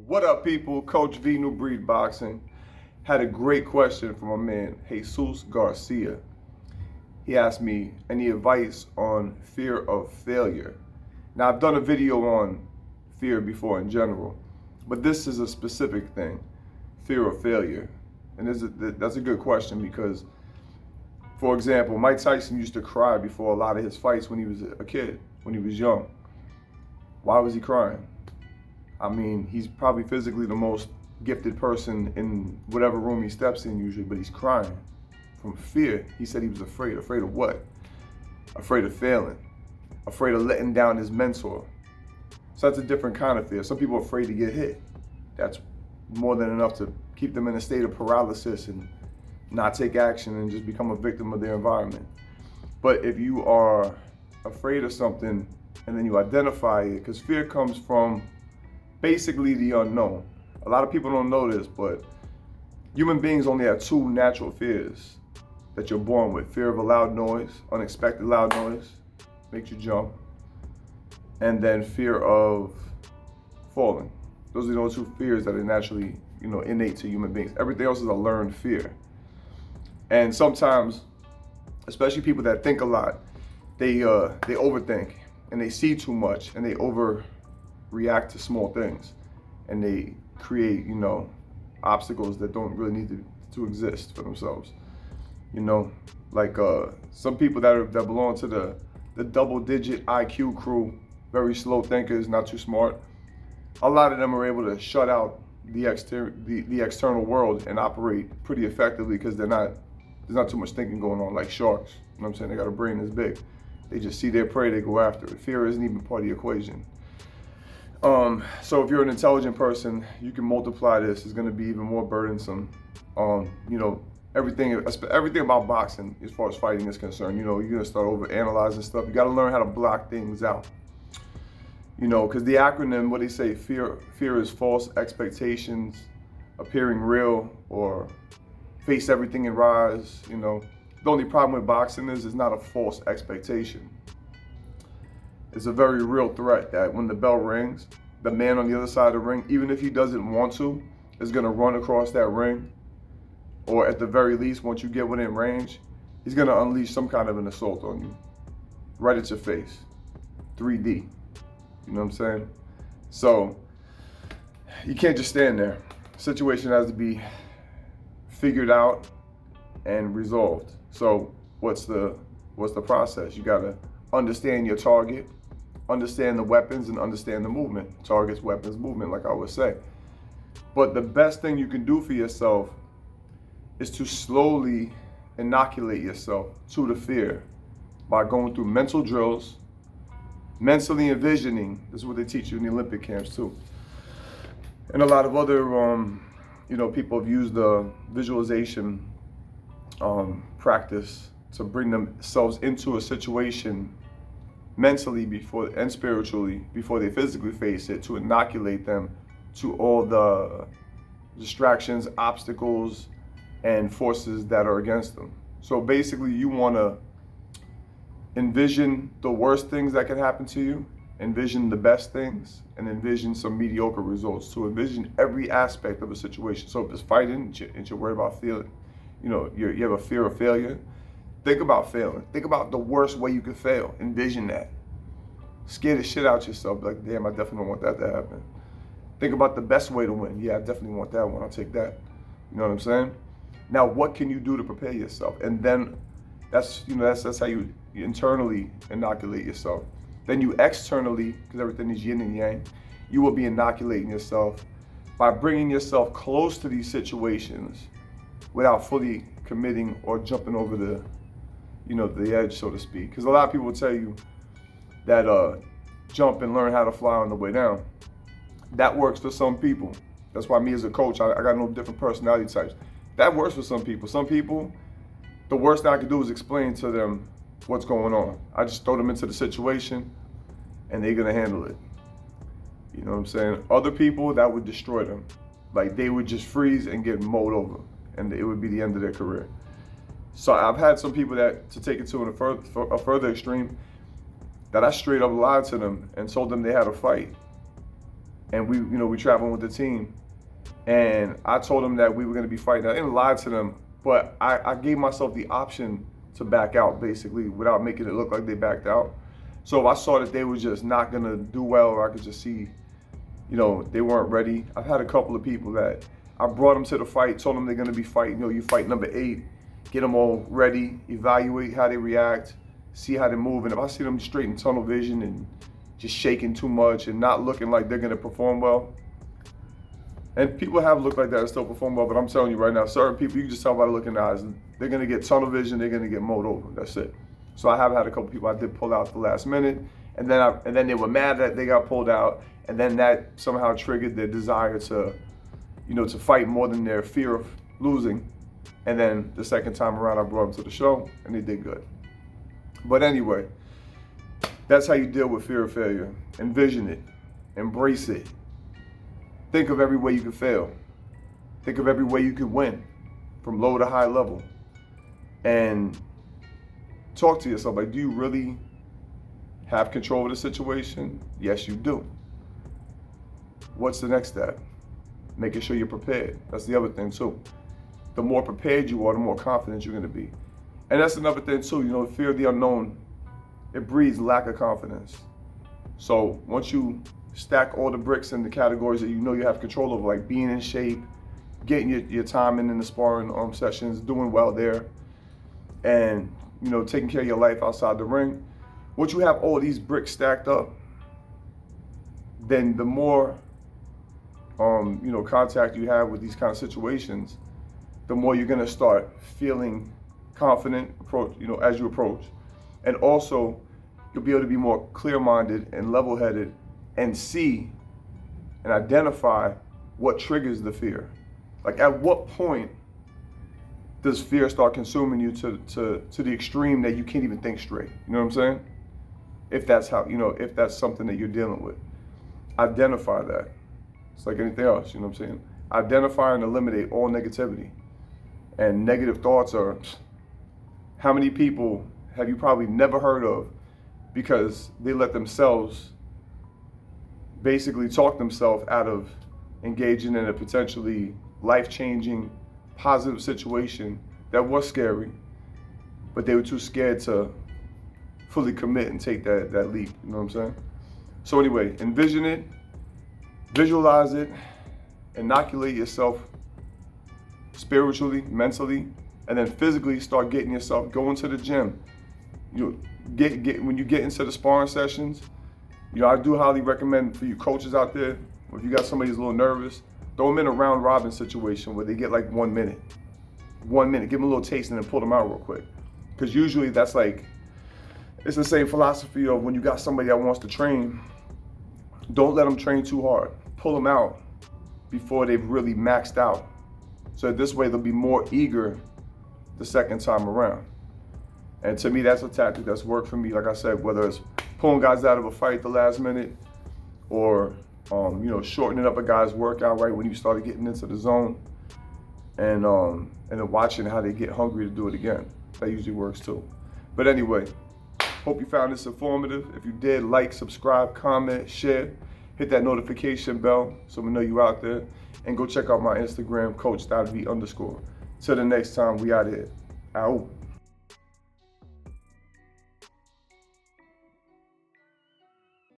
What up, people? Coach V, New Breed Boxing, had a great question from my man, Jesus Garcia. He asked me any advice on fear of failure. Now, I've done a video on fear before in general, but this is a specific thing, fear of failure. And that's a good question because, for example, Mike Tyson used to cry before a lot of his fights when he was a kid, when he was young. Why was he crying? I mean, he's probably physically the most gifted person in whatever room he steps in usually, but he's crying from fear. He said he was afraid. Afraid of what? Afraid of failing. Afraid of letting down his mentor. So that's a different kind of fear. Some people are afraid to get hit. That's more than enough to keep them in a state of paralysis and not take action and just become a victim of their environment. But if you are afraid of something and then you identify it, because fear comes from basically the unknown. A lot of people don't know this, but human beings only have two natural fears that you're born with. Fear of a loud noise, unexpected loud noise, makes you jump. And then fear of falling. Those are the only two fears that are naturally, innate to human beings. Everything else is a learned fear. And sometimes, especially people that think a lot, they overthink and they see too much and they overreact to small things, and they create, obstacles that don't really need to exist for themselves. Like some people that belong to the double-digit IQ crew, very slow thinkers, not too smart. A lot of them are able to shut out the external world and operate pretty effectively because there's not too much thinking going on, like sharks. You know what I'm saying? They got a brain this big. They just see their prey, they go after it. Fear isn't even part of the equation. So if you're an intelligent person, you can multiply this. It's going to be even more burdensome. Everything about boxing, as far as fighting is concerned, you're going to start over analyzing stuff. You got to learn how to block things out. Because the acronym, what they say, fear is false expectations appearing real, or face everything and rise. The only problem with boxing is it's not a false expectation. It's a very real threat that when the bell rings, the man on the other side of the ring, even if he doesn't want to, is going to run across that ring. Or at the very least, once you get within range, he's going to unleash some kind of an assault on you. Right at your face. 3D. You know what I'm saying? So, you can't just stand there. The situation has to be figured out and resolved. So, what's the process? You got to understand your target, understand the weapons, and understand the movement. Targets, weapons, movement, like I would say. But the best thing you can do for yourself is to slowly inoculate yourself to the fear by going through mental drills, mentally envisioning. This is what they teach you in the Olympic camps too. And a lot of other, people have used the visualization practice to bring themselves into a situation mentally and spiritually before they physically face it, to inoculate them to all the distractions, obstacles, and forces that are against them. So basically, you want to envision the worst things that can happen to you, envision the best things, and envision some mediocre results. To envision every aspect of a situation. So if it's fighting and you're worried about feeling, you have a fear of failure, think about failing. Think about the worst way you could fail. Envision that. Scare the shit out yourself. Like, damn, I definitely don't want that to happen. Think about the best way to win. Yeah, I definitely want that one. I'll take that. You know what I'm saying? Now, what can you do to prepare yourself? And then that's how you internally inoculate yourself. Then you externally, because everything is yin and yang, you will be inoculating yourself by bringing yourself close to these situations without fully committing or jumping over the edge, so to speak. Because a lot of people will tell you that jump and learn how to fly on the way down. That works for some people. That's why me as a coach, I got no different personality types. That works for some people. Some people, the worst thing I can do is explain to them what's going on. I just throw them into the situation and they're gonna handle it. You know what I'm saying? Other people, that would destroy them. Like, they would just freeze and get mowed over, and it would be the end of their career. So I've had some people that, to take it to a further extreme, that I straight up lied to them and told them they had a fight. and we traveling with the team. And I told them that we were going to be fighting. I didn't lie to them, but I gave myself the option to back out, basically, without making it look like they backed out. So if I saw that they were just not going to do well, or I could just see, they weren't ready. I've had a couple of people that I brought them to the fight, told them they're going to be fighting. You fight number 8, get them all ready, evaluate how they react, see how they move. And if I see them straight in tunnel vision and just shaking too much and not looking like they're going to perform well, and people have looked like that and still perform well, but I'm telling you right now, certain people, you can just tell by the look in the eyes, they're going to get tunnel vision, they're going to get mowed over. That's it. So I have had a couple people I did pull out at the last minute, and then they were mad that they got pulled out, and then that somehow triggered their desire to, to fight more than their fear of losing. And then the second time around, I brought them to the show, and they did good. But anyway, that's how you deal with fear of failure. Envision it. Embrace it. Think of every way you could fail. Think of every way you could win, from low to high level. And talk to yourself, like, do you really have control of the situation? Yes, you do. What's the next step? Making sure you're prepared. That's the other thing too. The more prepared you are, the more confident you're gonna be. And that's another thing too, fear of the unknown, it breeds lack of confidence. So once you stack all the bricks in the categories that you have control of, like being in shape, getting your time in the sparring sessions, doing well there, and taking care of your life outside the ring. Once you have all these bricks stacked up, then the more contact you have with these kind of situations, the more you're gonna start feeling confident as you approach. And also, you'll be able to be more clear-minded and level-headed and see and identify what triggers the fear. Like, at what point does fear start consuming you to the extreme that you can't even think straight? You know what I'm saying? If that's if that's something that you're dealing with, identify that. It's like anything else, you know what I'm saying? Identify and eliminate all negativity. And negative thoughts are, how many people have you probably never heard of because they let themselves basically talk themselves out of engaging in a potentially life-changing, positive situation that was scary, but they were too scared to fully commit and take that leap, you know what I'm saying? So anyway, envision it, visualize it, inoculate yourself spiritually, mentally, and then physically start getting yourself, going to the gym. When you get into the sparring sessions, I do highly recommend for you coaches out there, if you got somebody who's a little nervous, throw them in a round robin situation where they get like 1 minute. 1 minute, give them a little taste and then pull them out real quick. Because usually that's like, it's the same philosophy of when you got somebody that wants to train, don't let them train too hard. Pull them out before they've really maxed out. So this way they'll be more eager the second time around. And to me, that's a tactic that's worked for me. Like I said, whether it's pulling guys out of a fight at the last minute, or shortening up a guy's workout right when you started getting into the zone, and then watching how they get hungry to do it again. That usually works too. But anyway, hope you found this informative. If you did, like, subscribe, comment, share, hit that notification bell so we know you're out there, and go check out my Instagram, coach.v_. Till the next time, we out here. Out.